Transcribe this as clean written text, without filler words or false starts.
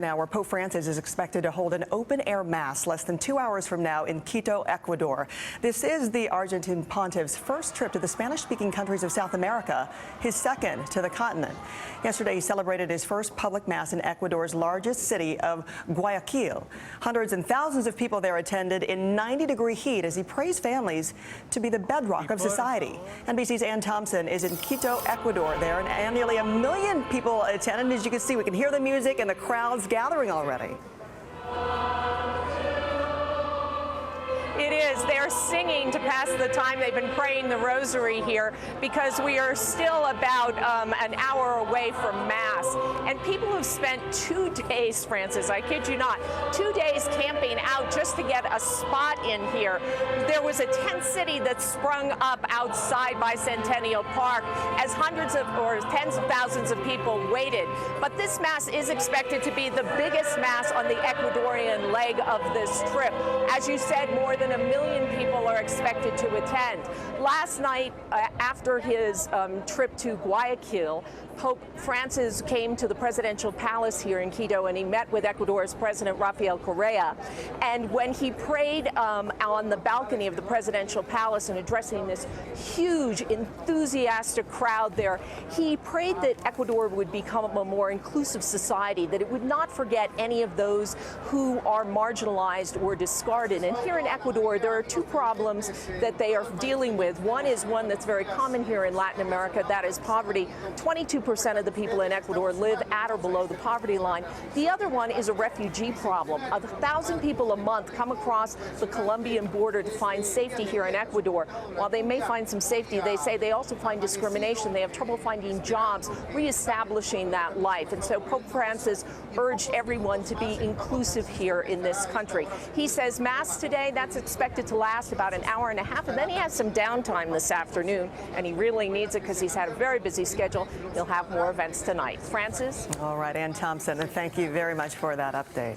Now, where Pope Francis is expected to hold an open-air mass less than 2 hours from now in Quito, Ecuador. This is the Argentine pontiff's first trip to the Spanish-speaking countries of South America, his second to the continent. Yesterday, he celebrated his first public mass in Ecuador's largest city of Guayaquil. Hundreds and thousands of people there attended in 90-degree heat as he praised families to be the bedrock of society. NBC's Ann Thompson is in Quito, Ecuador there, and nearly 1 million people attended. As you can see, we can hear the music and the crowds gathering already. It is. They're singing to pass the time. They've been praying the rosary here because we are still about an hour away from Mass. And people have spent 2 days, Francis, I kid you not, 2 days camping out just to get a spot in here. There was a tent city that sprung up outside Bicentennial Park as hundreds of or tens of thousands of people waited. But this Mass is expected to be the biggest Mass on the Ecuadorian leg of this trip. As you said, more than 1 million people are expected to attend. Last night, after his trip to Guayaquil, Pope Francis came to the presidential palace here in Quito, and he met with Ecuador's President Rafael Correa. And when he prayed on the balcony of the presidential palace and addressing this huge, enthusiastic crowd there, he prayed that Ecuador would become a more inclusive society, that it would not forget any of those who are marginalized or discarded. And here in Ecuador, there are 2 problems that they are dealing with. One is one that's very common here in Latin America, that is poverty. 22% of the people in Ecuador live at or below the poverty line. The other one is a refugee problem. 1,000 people a month come across the Colombian border to find safety here in Ecuador. While they may find some safety, they say they also find discrimination. They have trouble finding jobs, reestablishing that life. And so Pope Francis urged everyone to be inclusive here in this country. He says Mass today, that's expected to last about an hour and a half, and then he has some downtime this afternoon, and he really needs it because he's had a very busy schedule. He'll have more events tonight. Francis? All right, Ann Thompson, and thank you very much for that update.